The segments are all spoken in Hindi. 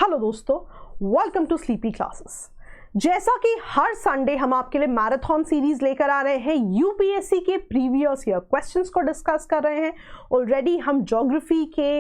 हेलो दोस्तों, वेलकम टू स्लीपी क्लासेस। जैसा कि हर संडे हम आपके लिए मैराथन सीरीज लेकर आ रहे हैं, यूपीएससी के प्रीवियस ईयर क्वेश्चंस को डिस्कस कर रहे हैं। ऑलरेडी हम ज्योग्राफी के,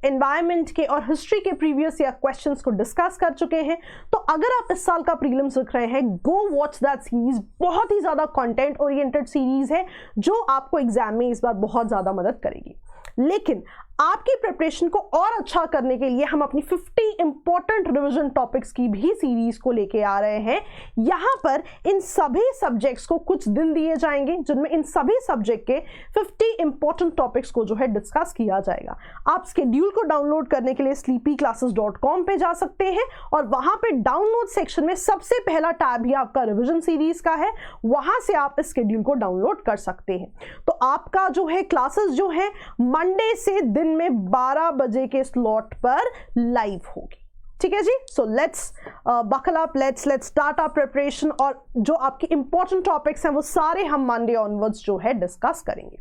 एनवायरनमेंट के और हिस्ट्री के प्रीवियस ईयर क्वेश्चंस को डिस्कस कर चुके हैं। तो अगर आप इस साल का प्रीलिम्स लिख रहे हैं, गो वॉच दैट सीरीज। बहुत ही ज़्यादा कंटेंट ओरिएंटेड सीरीज है जो आपको एग्जाम में इस बार बहुत ज़्यादा मदद करेगी। लेकिन आपकी प्रिपरेशन को और अच्छा करने के लिए हम अपनी 50 इंपॉर्टेंट रिवीजन टॉपिक्स की भी सीरीज को लेके आ रहे हैं। यहां पर इन सभी सब्जेक्ट्स को कुछ दिन दिए जाएंगे जिनमें इन सभी सब्जेक्ट के 50 इंपॉर्टेंट टॉपिक्स को जो है डिस्कस किया जाएगा। आप शेड्यूल को डाउनलोड करने के लिए sleepyclasses.com पे जा सकते हैं और वहां पे डाउनलोड सेक्शन में सबसे पहला टैब ही आपका रिवीजन सीरीज का है। वहां से आप इस शेड्यूल को डाउनलोड कर सकते हैं। तो आपका जो है क्लासेस जो है मंडे से दिन में 12 बजे के स्लॉट पर लाइव होगी। ठीक है जी। So let's buckle up, let's start our preparation. और जो आपके इंपॉर्टेंट टॉपिक्स हैं वो सारे हम मंडे ऑनवर्ड्स जो है डिस्कस करेंगे।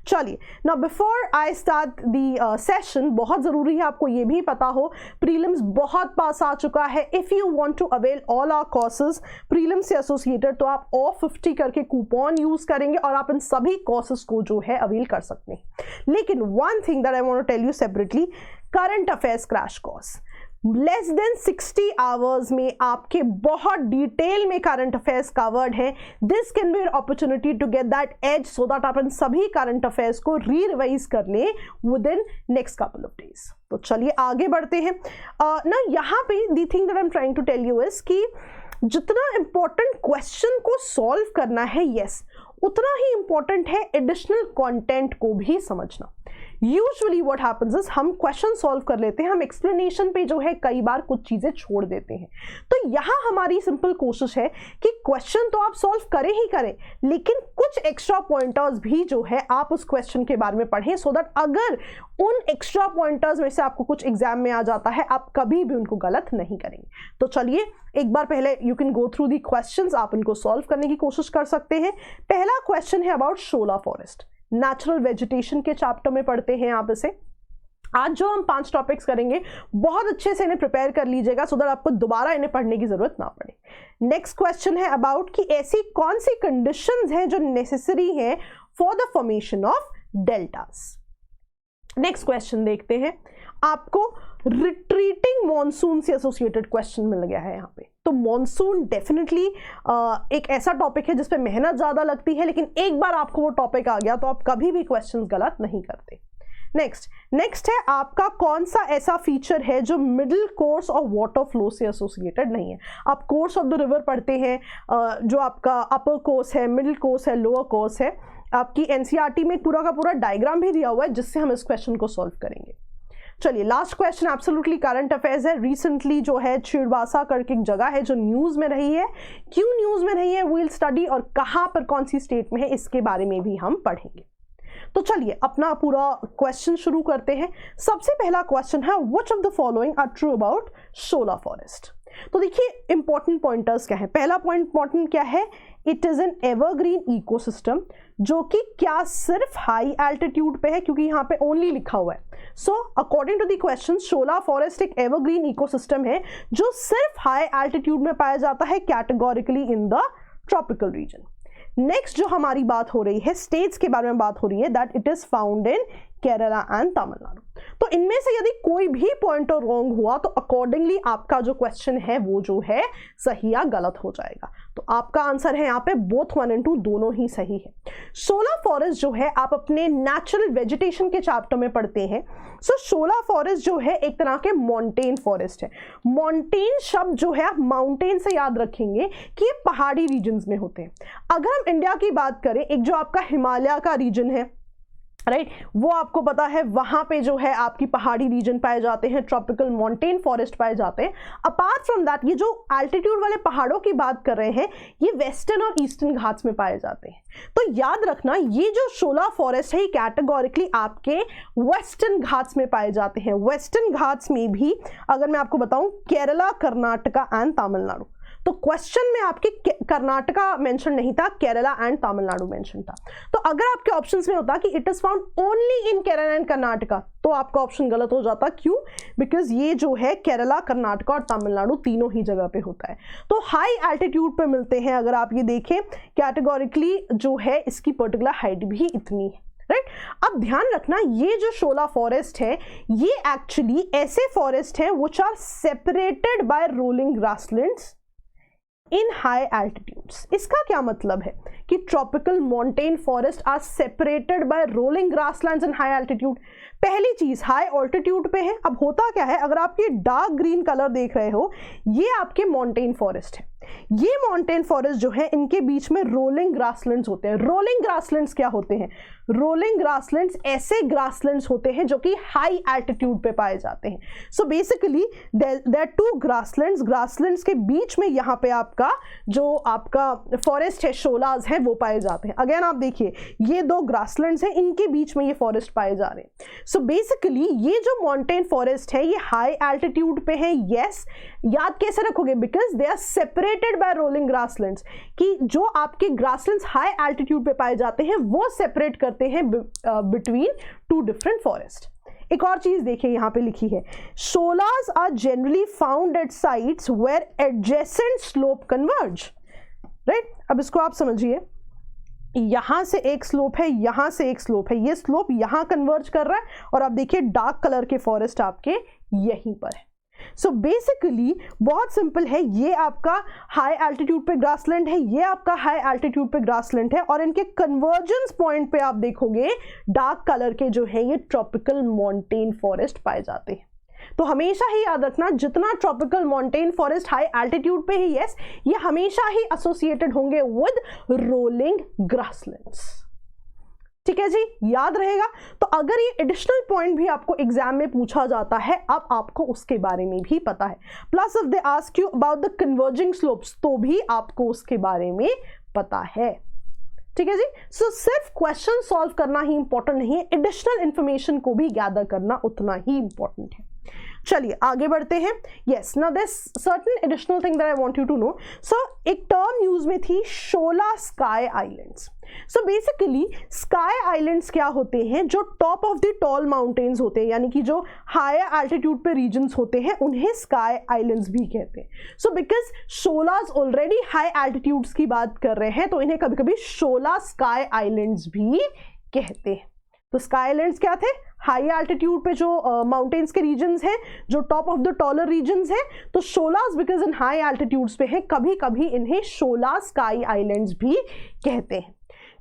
चलिए, now before I start the session, बहुत ज़रूरी है आपको ये भी पता हो, प्रीलिम्स बहुत पास आ चुका है। If you want to avail all our courses prelims से एसोसिएटेड, तो आप ऑफ 50 करके कूपन यूज़ करेंगे और आप इन सभी कोर्सेज को जो है अवेल कर सकते हैं। लेकिन one thing that I want to tell you separately, current affairs crash course less than 60 hours में आपके बहुत डिटेल में करंट अफेयर्स कवर्ड है। This can be opportunity to get that edge so that आप इन सभी करंट अफेयर्स को रिवाइज कर लें within next couple of days. तो चलिए आगे बढ़ते हैं ना। यहाँ पे the thing that I am trying to tell you is कि जितना इंपॉर्टेंट क्वेश्चन को सॉल्व करना है, यस, उतना ही इंपॉर्टेंट है एडिशनल कंटेंट को भी समझना। यूजुअली व्हाट हैपेंस इज हम क्वेश्चन सॉल्व कर लेते हैं, हम एक्सप्लेनेशन पे जो है कई बार कुछ चीजें छोड़ देते हैं। तो यहाँ हमारी सिंपल कोशिश है कि क्वेश्चन तो आप सॉल्व करें ही करें, लेकिन कुछ एक्स्ट्रा पॉइंटर्स भी जो है आप उस क्वेश्चन के बारे में पढ़ें, सो दैट अगर उन एक्स्ट्रा पॉइंटर्स में से आपको कुछ एग्जाम में आ जाता है, आप कभी भी उनको गलत नहीं करेंगे। तो चलिए एक बार पहले you can go through the questions, आप इनको सॉल्व करने की कोशिश कर सकते हैं। पहला क्वेश्चन है about shola forest, natural vegetation के चैप्टर में पढ़ते हैं आप इसे। आज जो हम 5 टॉपिक्स करेंगे, बहुत अच्छे से इन्हें प्रिपेयर कर लीजिएगा सो दैट आपको दोबारा इन्हें पढ़ने की जरूरत ना पड़े। नेक्स्ट क्वेश्चन है अबाउट कि ऐसी कौन सी कंडीशंस हैं जो नेसेसरी हैं for the formation of deltas. Next question देखते हैं। आपको रिट्रीटिंग मॉनसून से एसोसिएटेड क्वेश्चन मिल गया है यहाँ पे। तो मॉनसून डेफिनेटली एक ऐसा टॉपिक है जिस पे मेहनत ज़्यादा लगती है, लेकिन एक बार आपको वो टॉपिक आ गया तो आप कभी भी क्वेश्चंस गलत नहीं करते। नेक्स्ट है आपका कौन सा ऐसा फीचर है जो मिडिल कोर्स और वाटर फ्लो से एसोसिएटेड नहीं है। आप कोर्स ऑफ द रिवर पढ़ते हैं, जो आपका अपर कोर्स है, मिडिल कोर्स है, लोअर कोर्स है। आपकी एनसीईआरटी में पूरा का पूरा डायग्राम भी दिया हुआ है जिससे हम इस क्वेश्चन को सॉल्व करेंगे। चलिए last question absolutely current affairs है। रिसेंटली जो है छिड़वासा करके एक जगह है जो न्यूज में रही है, क्यों न्यूज में रही है वी विल स्टडी, और कहां पर कौन सी स्टेट में है इसके बारे में भी हम पढ़ेंगे। तो चलिए अपना पूरा क्वेश्चन शुरू करते हैं। सबसे पहला क्वेश्चन है which of the following are true about shola forest. तो देखिए इंपॉर्टेंट पॉइंटर्स क्या है। पहला पॉइंट इंपॉर्टेंट क्या है, it is an evergreen ecosystem, जो कि क्या सिर्फ हाई एल्टीट्यूड पे है, क्योंकि यहाँ पे ओनली लिखा हुआ है। So according to the question, shola forest एक एवरग्रीन इकोसिस्टम है जो सिर्फ हाई एल्टीट्यूड में पाया जाता है, categorically in the tropical region. Next जो हमारी बात हो रही है, स्टेट्स के बारे में बात हो रही है, that it is found in Kerala and Tamil Nadu. तो इनमें से यदि कोई भी पॉइंटर रॉन्ग हुआ तो अकॉर्डिंगली आपका जो क्वेश्चन है वो जो है सही या गलत हो जाएगा। तो आपका आंसर है यहाँ पे बोथ 1 and 2 दोनों ही सही है। शोला फॉरेस्ट जो है आप अपने नेचुरल वेजिटेशन के चैप्टर में पढ़ते हैं। सो शोला फॉरेस्ट जो है एक तरह के माउंटेन फॉरेस्ट है। माउंटेन शब्द जो है आप माउंटेन से याद रखेंगे कि ये पहाड़ी रीजन में होते हैं। अगर हम इंडिया की बात करें, एक जो आपका हिमालय का रीजन है, राइट, वो आपको पता है वहां पे जो है आपकी पहाड़ी रीजन पाए जाते हैं, ट्रॉपिकल माउंटेन फॉरेस्ट पाए जाते हैं। अपार्ट फ्रॉम दैट, ये जो एल्टीट्यूड वाले पहाड़ों की बात कर रहे हैं, ये वेस्टर्न और ईस्टर्न घाट्स में पाए जाते हैं। तो याद रखना, ये जो शोला फॉरेस्ट है ये कैटेगोरिकली आपके वेस्टर्न घाट्स में पाए जाते हैं। वेस्टर्न घाट्स में भी अगर मैं आपको बताऊं, केरला, कर्नाटका एंड तमिलनाडु। तो क्वेश्चन में आपके कर्नाटका मेंशन नहीं था, केरला एंड तमिलनाडु मेंशन था। तो अगर आपके ऑप्शंस में होता कि it is found only in Kerala and Karnataka, तो आपका ऑप्शन गलत हो जाता। क्यों? बिकॉज ये जो है केरला, कर्नाटका और तमिलनाडु तीनों ही जगह पे होता है। तो हाई एल्टीट्यूड पे मिलते हैं। अगर आप ये देखें कैटेगोरिकली जो है इसकी पर्टिकुलर हाइट भी इतनी है, राइट। अब ध्यान रखना, ये जो शोला फॉरेस्ट है ये एक्चुअली ऐसे फॉरेस्ट है which are separated by rolling grasslands in high altitudes. इसका क्या मतलब है कि tropical mountain forest are separated by rolling grasslands in high altitude. पहली चीज हाई ऑल्टीट्यूड पे है। अब होता क्या है, अगर आप ये डार्क ग्रीन कलर देख रहे हो ये आपके माउंटेन फॉरेस्ट है। ये माउंटेन फॉरेस्ट जो है इनके बीच में रोलिंग ग्रासलैंड्स होते हैं। रोलिंग ग्रासलैंड्स क्या होते हैं? रोलिंग ग्रासलैंड्स ऐसे ग्रासलैंड्स होते हैं जो कि हाई एल्टीट्यूड पे पाए जाते हैं। So basically there two grasslands के बीच में यहाँ पे आपका जो आपका फॉरेस्ट है शोलाज है वो पाए जाते हैं। अगेन आप देखिए ये दो ग्रासलैंड्स हैं, इनके बीच में ये फॉरेस्ट पाए जा रहे हैं। सो बेसिकली ये जो माउंटेन फॉरेस्ट है ये हाई एल्टीट्यूड पे है। यस, याद कैसे रखोगे? Because they are separated by rolling grasslands, कि जो आपके ग्रासलैंड्स हाई एल्टीट्यूड पे पाए जाते हैं वो सेपरेट करते हैं बिटवीन टू डिफरेंट फॉरेस्ट। एक और चीज देखिए यहां पे लिखी है, sholas are generally found at sites where adjacent slope converge, right. अब इसको आप समझिए, यहां से एक स्लोप है, यहां से एक स्लोप है, ये स्लोप यहां कन्वर्ज कर रहा है और आप देखिए डार्क कलर के फॉरेस्ट आपके यहीं पर है। सो बेसिकली बहुत सिंपल है, ये आपका हाई एल्टीट्यूड पे ग्रासलैंड है, ये आपका हाई एल्टीट्यूड पे ग्रासलैंड है और इनके कन्वर्जेंस पॉइंट पे आप देखोगे डार्क कलर के जो है ये ट्रॉपिकल माउंटेन फॉरेस्ट पाए जाते हैं। तो हमेशा ही याद रखना, जितना tropical mountain forest high altitude पे ही यस, ये हमेशा ही एसोसिएटेड होंगे विद रोलिंग ग्रासलैंड्स। ठीक है जी, याद रहेगा। तो अगर ये एडिशनल पॉइंट भी आपको एग्जाम में पूछा जाता है, अब आपको उसके बारे में भी पता है। Plus if they ask you about the converging slopes, तो भी आपको उसके बारे में पता है। ठीक है जी। सो सिर्फ क्वेश्चन सॉल्व करना ही इंपॉर्टेंट नहीं है, एडिशनल इंफॉर्मेशन को भी गैदर करना उतना ही इंपॉर्टेंट है। चलिए आगे बढ़ते हैं। Yes, now this certain additional thing that I want you to know. So एक टर्म न्यूज में थी, shola sky islands. So basically sky islands क्या होते हैं? जो top of the tall mountains होते हैं, यानी कि जो हायर एल्टीट्यूड पे रीजन्स होते हैं, उन्हें स्काई आइलैंड्स भी कहते हैं। So because sholas already high altitudes की बात कर रहे हैं, तो इन्हें कभी कभी शोला स्काई आइलैंड्स भी कहते हैं। तो स्काई आइलैंड्स क्या थे? हाई एल्टीट्यूड पे जो माउंटेन्स के रीजन्स हैं, जो top of the taller regions हैं, तो sholas because in high altitudes पे हैं, कभी कभी इन्हें शोला स्काई आइलैंड्स भी कहते हैं।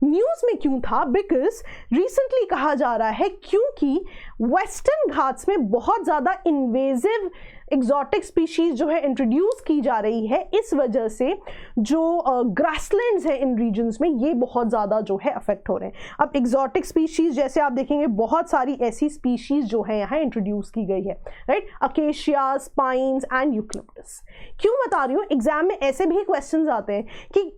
न्यूज में क्यों था? बिकॉज रिसेंटली कहा जा रहा है क्योंकि वेस्टर्न घाट्स में बहुत ज्यादा इन्वेजिव एग्जॉटिक स्पीशीज जो है इंट्रोड्यूस की जा रही है, इस वजह से जो ग्रासलैंड्स है इन रीजन्स में ये बहुत ज्यादा जो है अफेक्ट हो रहे हैं। अब एग्जॉटिक स्पीशीज जैसे आप देखेंगे बहुत सारी ऐसी स्पीशीज जो है यहाँ इंट्रोड्यूस की गई है, right. Acacias, pines and eucalyptus. क्यों बता रही हूँ? एग्जाम में ऐसे भी क्वेश्चंस आते हैं कि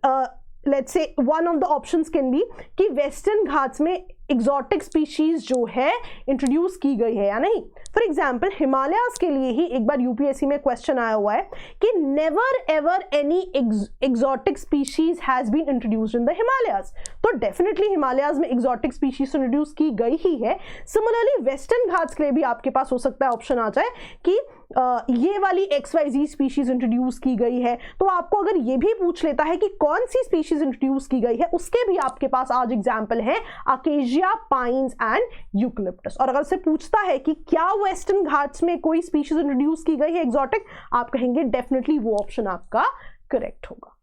let's say one of the options can be कि वेस्टर्न घाट्स में एग्जॉटिक स्पीशीज जो है इंट्रोड्यूस की गई है या नहीं। फॉर एग्जाम्पल हिमालयाज के लिए ही एक बार यूपीएससी में क्वेश्चन आया हुआ है कि never ever any exotic species has been introduced in the Himalayas. तो डेफिनेटली हिमालयाज में एग्जॉटिक स्पीशीज इंट्रोड्यूस की गई ही है। सिमिलरली वेस्टर्न घाट्स के लिए भी आपके पास हो सकता है ऑप्शन आ जाए कि ये वाली XYZ स्पीशीज इंट्रोड्यूस की गई है। तो आपको अगर ये भी पूछ लेता है कि कौन सी स्पीशीज इंट्रोड्यूस की गई है, उसके भी आपके पास आज एग्जाम्पल है अकेशिया, पाइन्स एंड यूकलिप्टस। और अगर से पूछता है कि क्या वेस्टर्न घाट्स में कोई स्पीशीज इंट्रोड्यूस की गई है एक्सोटिक, आप कहेंगे डेफिनेटली वो ऑप्शन आपका करेक्ट होगा।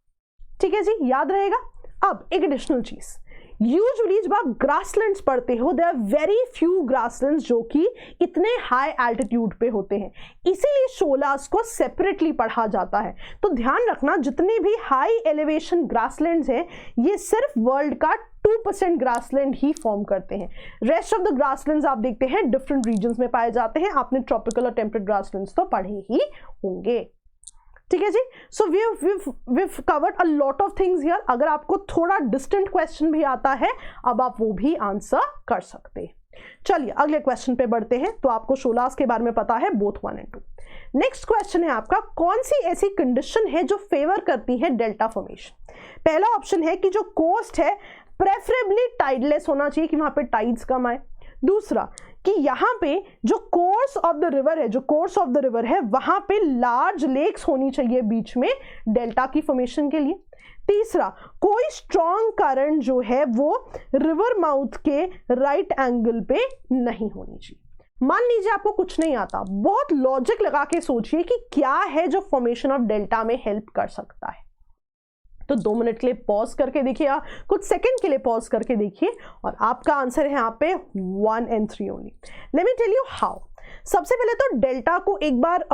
ठीक है जी, याद रहेगा। अब एक एडिशनल चीज, यूजुअली जब आप ग्रासलैंड्स पढ़ते हो, there are very few grasslands जो कि इतने हाई एल्टीट्यूड पे होते हैं, इसीलिए शोलास को सेपरेटली पढ़ा जाता है। तो ध्यान रखना, जितने भी हाई एलिवेशन ग्रासलैंड्स हैं ये सिर्फ वर्ल्ड का 2% ग्रासलैंड ही फॉर्म करते हैं। रेस्ट ऑफ द ग्रासलैंड्स आप देखते हैं डिफरेंट रीजन्स में पाए जाते हैं। आपने ट्रॉपिकल और टेम्परेट ग्रासलैंड्स तो पढ़े ही होंगे। ठीक है जी। So we covered a lot of things here. अगर आपको थोड़ा डिस्टेंट क्वेश्चन भी आता है, अब आप वो भी आंसर कर सकते हैं। चलिए अगले क्वेश्चन पे बढ़ते हैं। तो आपको शोलास के बारे में पता है, बोथ 1 और 2। नेक्स्ट क्वेश्चन है आपका, कौन सी ऐसी कंडीशन है जो फेवर करती है डेल्टा फॉर्मेशन? पहला ऑप्शन है कि जो कोस्ट है प्रेफरेबली टाइडलेस होना चाहिए, कि वहां पे टाइड्स कम आए। दूसरा कि यहाँ पे जो कोर्स ऑफ द रिवर है वहां पे लार्ज लेक्स होनी चाहिए बीच में डेल्टा की फॉर्मेशन के लिए। तीसरा, कोई स्ट्रॉन्ग करंट जो है वो रिवर माउथ के राइट एंगल पे नहीं होनी चाहिए। मान लीजिए आपको कुछ नहीं आता, बहुत लॉजिक लगा के सोचिए कि क्या है जो फॉर्मेशन ऑफ डेल्टा में हेल्प कर सकता है। तो 2 मिनट के लिए पॉज करके देखिए, कुछ सेकंड के लिए पॉज करके देखिए, और आपका आंसर है यहाँ पे 1 and 3 only. Let me tell you how. सबसे पहले तो डेल्टा को एक बार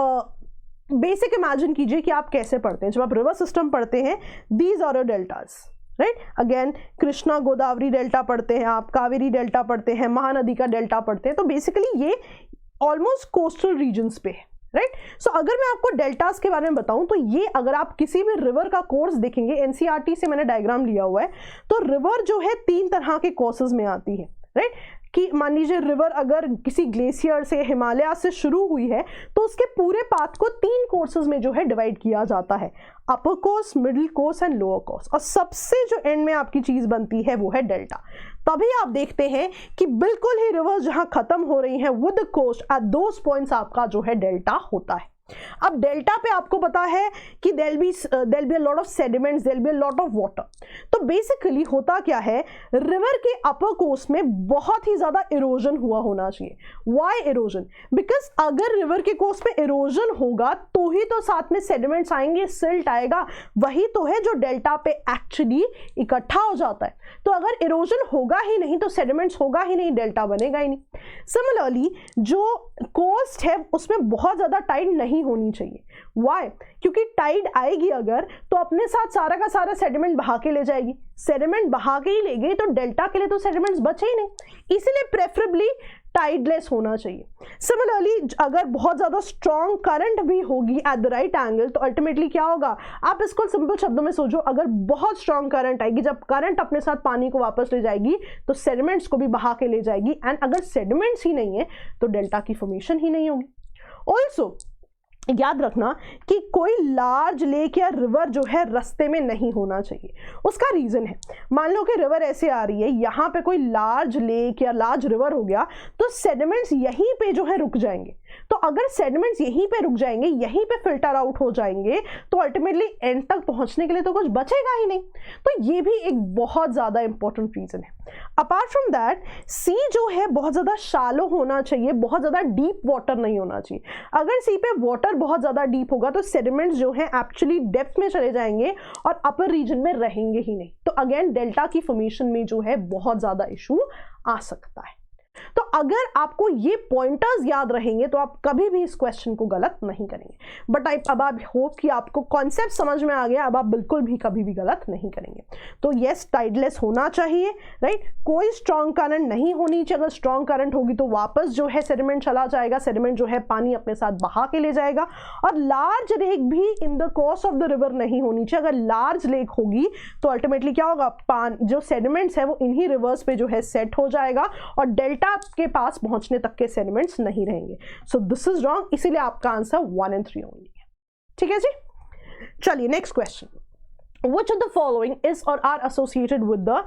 बेसिक इमेजिन कीजिए कि आप कैसे पढ़ते हैं। जब आप रिवर सिस्टम पढ़ते हैं, these are your deltas, right. Again Krishna Godavari delta पढ़ते हैं आप, कावेरी डेल्टा पढ़ते हैं, महानदी का डेल्टा पढ़ते हैं। तो बेसिकली ये ऑलमोस्ट कोस्टल रीजन्स पे है, राइट। सो अगर मैं आपको डेल्टास के बारे में बताऊं तो ये अगर आप किसी भी रिवर का कोर्स देखेंगे, एनसीईआरटी से मैंने डायग्राम लिया हुआ है, तो रिवर जो है 3 तरह के कोर्सेज में आती है, राइट। कि मान लीजिए रिवर अगर किसी ग्लेशियर से, हिमालय से शुरू हुई है तो उसके पूरे पाथ को 3 कोर्सेज में जो है डिवाइड किया जाता है, upper course, middle course and lower course. और सबसे जो एंड में आपकी चीज बनती है वो है डेल्टा। तभी आप देखते हैं कि बिल्कुल ही रिवर्स जहां खत्म हो रही हैं with the coast, at those points आपका जो है डेल्टा होता है। अब डेल्टा पे आपको पता है कि there be a lot of sediments, there be a lot of water. तो बेसिकली होता क्या है, रिवर के अपर कोर्स में बहुत ही ज्यादा इरोजन हुआ होना चाहिए। Why erosion? बिकॉज अगर रिवर के कोर्स पे इरोजन होगा तो ही तो साथ में सेडिमेंट्स आएंगे, सिल्ट आएगा, वही तो है जो डेल्टा पे एक्चुअली इकट्ठा हो जाता है। तो अगर इरोजन होगा ही नहीं तो सेडिमेंट्स होगा ही नहीं, डेल्टा बनेगा ही नहीं। सिमिलरली जो कोस्ट है उसमें बहुत ज्यादा टाइड नहीं होनी चाहिए। Why? क्योंकि टाइड आएगी अगर तो अपने साथ सारा का सारा सेडिमेंट बहा के ले जाएगी। सेडिमेंट बहा के ही ले गई तो डेल्टा के लिए तो सेडिमेंट्स बचे ही नहीं, इसीलिए प्रेफरेबली टाइडलेस होना चाहिए। सिमिलरली अगर बहुत ज्यादा स्ट्रॉन्ग करंट भी होगी एट द राइट एंगल तो अल्टीमेटली क्या होगा, आप इसको सिंपल शब्दों में सोचो, अगर बहुत स्ट्रॉन्ग करंट आएगी, जब करंट अपने साथ पानी को वापस ले जाएगी तो सेडिमेंट्स को भी बहा के ले जाएगी, एंड अगर सेडिमेंट्स ही नहीं है तो डेल्टा की फॉर्मेशन ही नहीं होगी। ऑल्सो याद रखना कि कोई लार्ज लेक या रिवर जो है रास्ते में नहीं होना चाहिए। उसका रीजन है, मान लो कि रिवर ऐसे आ रही है, यहाँ पे कोई लार्ज लेक या लार्ज रिवर हो गया तो सेडिमेंट्स यहीं पे जो है रुक जाएंगे। तो अगर सेडिमेंट्स यहीं पे रुक जाएंगे, यहीं पे फिल्टर आउट हो जाएंगे तो अल्टीमेटली एंड तक पहुंचने के लिए तो कुछ बचेगा ही नहीं। तो ये भी एक बहुत ज्यादा इंपॉर्टेंट रीजन है। अपार्ट फ्रॉम दैट, सी जो है बहुत ज्यादा शालो होना चाहिए, बहुत ज्यादा डीप वाटर नहीं होना चाहिए। अगर सी पे वाटर बहुत ज्यादा डीप होगा तो सेडिमेंट्स जो है एक्चुअली डेप्थ में चले जाएंगे और अपर रीजन में रहेंगे ही नहीं। तो अगेन डेल्टा की फॉर्मेशन में जो है बहुत ज्यादा इशू आ सकता है। तो अगर आपको ये पॉइंटर्स याद रहेंगे तो आप कभी भी इस क्वेश्चन को गलत नहीं करेंगे। बट अब आप होप कि आपको कॉन्सेप्ट समझ में आ गया, अब आप बिल्कुल भी कभी भी गलत नहीं करेंगे। तो यस, टाइडलेस होना चाहिए, राइट। कोई स्ट्रॉन्ग करंट नहीं होनी चाहिए। अगर स्ट्रॉन्ग करंट होगी तो वापस जो है सेडिमेंट चला जाएगा, सेडिमेंट जो है पानी अपने साथ बहा के ले जाएगा। और लार्ज लेक भी in the course of the river नहीं होनी चाहिए। अगर लार्ज लेक होगी तो अल्टीमेटली क्या होगा, जो सेडिमेंट्स है वो इन्हीं रिवर्स पे जो है सेट हो जाएगा और डेल्टा के पास पहुंचने तक के सेडिमेंट्स नहीं रहेंगे। सो दिस इज रॉन्ग, इसीलिए आपका आंसर 1 and 3 ओनली है। ठीक है जी, चलिए next question. Which of the following is or are associated with the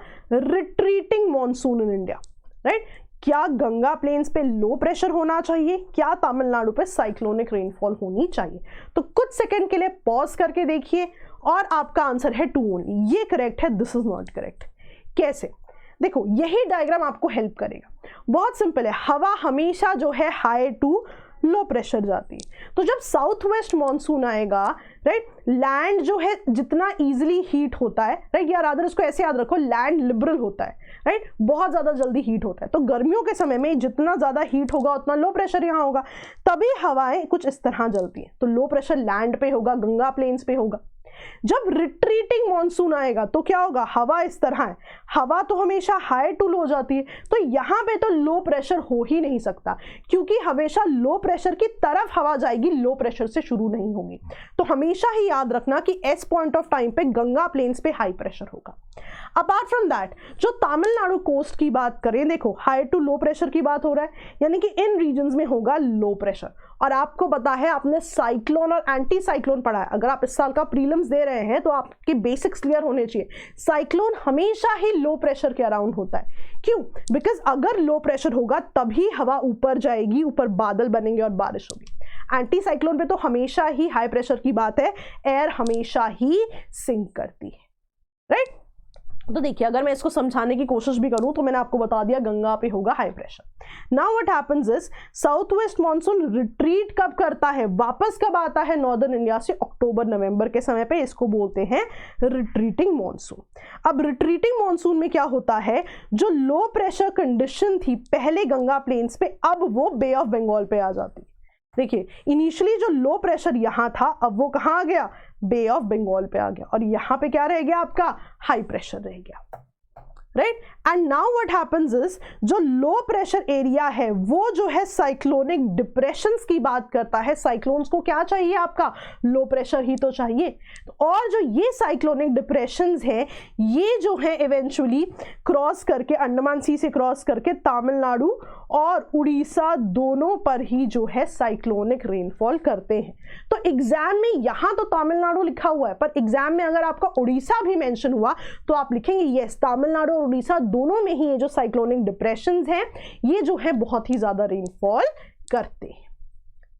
retreating monsoon in India? Right, क्या गंगा प्लेन्स पे लो प्रेशर होना चाहिए, क्या तमिलनाडु पे साइक्लोनिक रेनफॉल होनी चाहिए? तो कुछ सेकंड के लिए पॉज करके देखिए और आपका आंसर है 2 ओनली। ये करेक्ट है, दिस इज नॉट करेक्ट। कैसे? देखो, यही डायग्राम आपको हेल्प करेगा। बहुत सिंपल है, हवा हमेशा जो है हाई टू लो प्रेशर जाती है। तो जब साउथ वेस्ट मॉनसून आएगा, राइट, लैंड जो है जितना इजीली हीट होता है, राइट, या रादर इसको ऐसे याद रखो, लैंड लिबरल होता है, राइट, बहुत ज्यादा जल्दी हीट होता है। तो गर्मियों के समय में जितना ज्यादा हीट होगा उतना लो प्रेशर यहाँ होगा, तभी हवाएं कुछ इस तरह जलती हैं। तो लो प्रेशर लैंड पे होगा, गंगा प्लेन्स पे होगा। जब रिट्रीटिंग मॉनसून आएगा तो क्या होगा, हवा इस तरह है, हवा तो हमेशा हाई टू लो जाती है, तो यहां पे तो लो प्रेशर हो ही नहीं सकता, क्योंकि हमेशा लो प्रेशर की तरफ हवा जाएगी, लो प्रेशर से शुरू नहीं होगी। तो हमेशा ही याद रखना कि एस पॉइंट ऑफ टाइम पे गंगा प्लेन्स पे हाई प्रेशर होगा। अपार्ट फ्रॉम दैट जो तमिलनाडु कोस्ट की बात करें, देखो हाई टू लो प्रेशर की बात हो रहा है, यानी कि इन रीजन्स में होगा लो प्रेशर। और आपको पता है, आपने साइक्लोन और एंटी साइक्लोन पढ़ा है। अगर आप इस साल का प्रीलिम्स दे रहे हैं तो आपके बेसिक्स क्लियर होने चाहिए। साइक्लोन हमेशा ही लो प्रेशर के अराउंड होता है। क्यों? बिकॉज अगर लो प्रेशर होगा तभी हवा ऊपर जाएगी, ऊपर बादल बनेंगे और बारिश होगी। एंटी साइक्लोन पे तो हमेशा ही हाई प्रेशर की बात है, एयर हमेशा ही सिंक करती है, राइट? तो देखिए, अगर मैं इसको समझाने की कोशिश भी करूं तो मैंने आपको बता दिया गंगा पे होगा high pressure. Now what happens is, south west monsoon retreat कब करता है, वापस कब आता है नॉर्दर्न इंडिया से, अक्टूबर नवंबर के समय पे। इसको बोलते हैं रिट्रीटिंग मानसून। अब रिट्रीटिंग मानसून में क्या होता है, जो लो प्रेशर कंडीशन थी पहले गंगा प्लेन्स पे, अब वो बे ऑफ बंगाल पे आ जाती। देखिए, इनिशियली जो लो प्रेशर यहां था, अब वो कहां आ गया, बे ऑफ बंगाल पे आ गया, और यहां पे क्या रह गया आपका, हाई प्रेशर रह गया, right? And now what happens is, जो लो प्रेशर एरिया है वो जो है साइक्लोनिक डिप्रेशंस की बात करता है। साइक्लोन्स को क्या चाहिए आपका, लो प्रेशर ही तो चाहिए। और जो ये साइक्लोनिक डिप्रेशंस है, ये जो है इवेंचुअली क्रॉस करके, अंडमान सी से क्रॉस करके तमिलनाडु और उड़ीसा दोनों पर ही जो है साइक्लोनिक रेनफॉल करते हैं। तो एग्जाम में यहां तो तमिलनाडु लिखा हुआ है, पर एग्जाम में अगर आपका उड़ीसा भी मेंशन हुआ तो आप लिखेंगे यस, तमिलनाडु और उड़ीसा दोनों में ही ये जो साइक्लोनिक डिप्रेशंस हैं, ये जो है बहुत ही ज्यादा रेनफॉल करते हैं।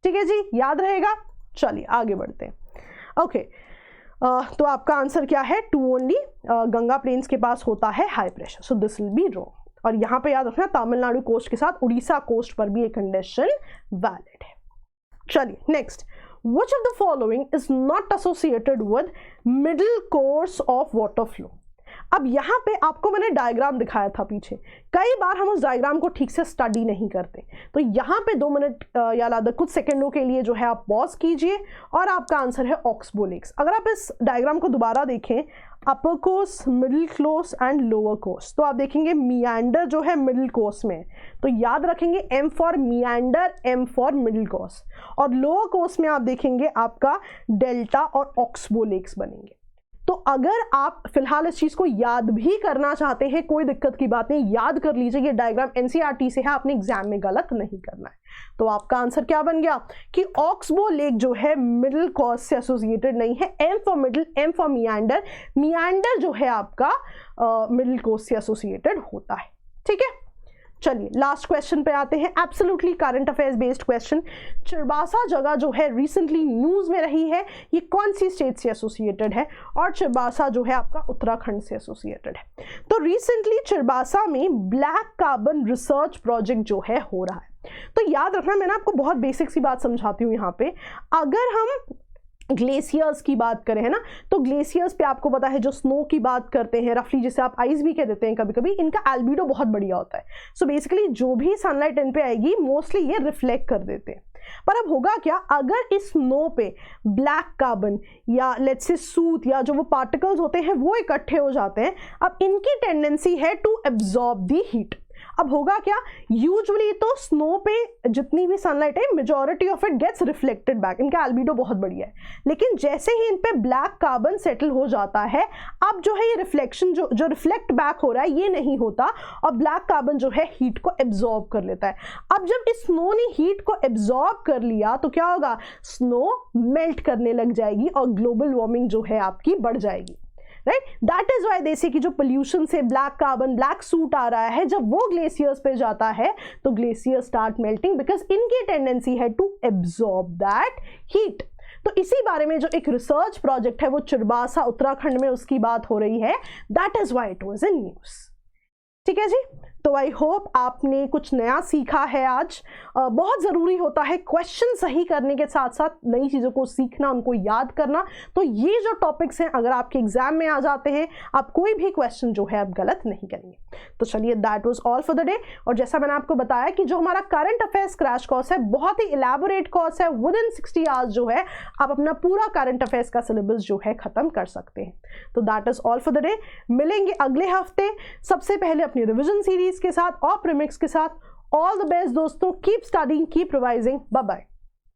ठीक है जी, याद रहेगा। चलिए आगे बढ़ते हैं। ओके, तो आपका आंसर क्या है, टू ओनली गंगा प्लेन्स के पास होता है high pressure, so this will be wrong. और यहां पे याद रखना, तमिलनाडु कोस्ट के साथ उड़ीसा कोस्ट पर भी एक कंडीशन वैलिड है। चलिए next, which of the following is not associated with middle course of water flow? अब यहाँ पे आपको मैंने डायग्राम दिखाया था पीछे, कई बार हम उस डायग्राम को ठीक से स्टडी नहीं करते, तो यहाँ पे 2 मिनट या लादा कुछ सेकंडों के लिए जो है आप पॉज कीजिए और आपका आंसर है ऑक्सबो लेक्स। अगर आप इस डायग्राम को दोबारा देखें, upper course, middle course and lower course, तो आप देखेंगे मियांडर जो है मिडिल कोर्स में, तो याद रखेंगे M for meander, M for middle course. और लोअर कोर्स में आप देखेंगे आपका डेल्टा और ऑक्सबो लेक्स बनेंगे। तो अगर आप फिलहाल इस चीज को याद भी करना चाहते हैं, कोई दिक्कत की बात नहीं, याद कर लीजिए, ये डायग्राम एनसीईआरटी से है, आपने एग्जाम में गलत नहीं करना है। तो आपका आंसर क्या बन गया कि ऑक्सबो लेक जो है मिडिल कोर्स से एसोसिएटेड नहीं है, M for middle, M for meander, meander जो है आपका मिडिल कोर्स से एसोसिएटेड होता है। ठीक है, चलिए लास्ट क्वेश्चन पे आते हैं, absolutely current affairs based question. Chirbasa जगह जो है रिसेंटली न्यूज में रही है, ये कौन सी स्टेट से एसोसिएटेड है, और चिरबासा जो है आपका उत्तराखंड से एसोसिएटेड है। तो रिसेंटली चिरबासा में ब्लैक कार्बन रिसर्च प्रोजेक्ट जो है हो रहा है। तो याद रखना, मैंने आपको बहुत बेसिक सी बात समझाती हूँ यहाँ पे। अगर हम ग्लेशियर्स की बात करें, है ना, तो ग्लेशियर्स पे आपको पता है जो स्नो की बात करते हैं, रफली जिसे आप आइस भी कह देते हैं कभी कभी, इनका एल्बिडो बहुत बढ़िया होता है। सो बेसिकली जो भी सनलाइट इन पे आएगी मोस्टली ये रिफ्लेक्ट कर देते हैं। पर अब होगा क्या, अगर इस स्नो पे ब्लैक कार्बन या लेट्स से सूट या जो वो पार्टिकल्स होते हैं वो इकट्ठे हो जाते हैं, अब इनकी टेंडेंसी है टू एब्जॉर्ब दी हीट। अब होगा क्या, यूजुअली तो स्नो पे जितनी भी सनलाइट है majority of it gets reflected back, इनका एल्बिडो बहुत बढ़िया है। लेकिन जैसे ही इन पे ब्लैक कार्बन सेटल हो जाता है, अब जो है ये रिफ्लेक्शन जो रिफ्लेक्ट बैक हो रहा है ये नहीं होता, और ब्लैक कार्बन जो है हीट को एब्जॉर्ब कर लेता है। अब जब इस स्नो ने हीट को एब्जॉर्ब कर लिया तो क्या होगा, स्नो मेल्ट करने लग जाएगी और ग्लोबल वार्मिंग जो है आपकी बढ़ जाएगी, राइट। दैट इज वाई जैसे कि जो पोल्यूशन से ब्लैक कार्बन, ब्लैक सूट आ रहा है, जब वो ग्लेशियर्स पे जाता है तो ग्लेशियर स्टार्ट मेल्टिंग, बिकॉज इनकी टेंडेंसी है टू एब्जॉर्ब दैट हीट। तो इसी बारे में जो एक रिसर्च प्रोजेक्ट है वो चिरबासा उत्तराखंड में, उसकी बात हो रही है। That is why it was in news. ठीक है जी, तो आई होप आपने कुछ नया सीखा है आज। बहुत ज़रूरी होता है क्वेश्चन सही करने के साथ साथ नई चीज़ों को सीखना, उनको याद करना। तो ये जो टॉपिक्स हैं अगर आपके एग्जाम में आ जाते हैं, आप कोई भी क्वेश्चन जो है आप गलत नहीं करेंगे। तो चलिए, that was all for the day. और जैसा मैंने आपको बताया कि जो हमारा करंट अफेयर्स क्रैश कोर्स है, बहुत ही इलेबोरेट कोर्स है, विद इन 60 आवर्स जो है आप अपना पूरा करंट अफेयर्स का सिलेबस जो है खत्म कर सकते हैं। तो that is all for the day. मिलेंगे अगले हफ्ते, सबसे पहले अपनी रिविजन सीरीज के साथ और प्रीमिक्स के साथ। ऑल द बेस्ट दोस्तों, keep studying, keep revising, bye bye.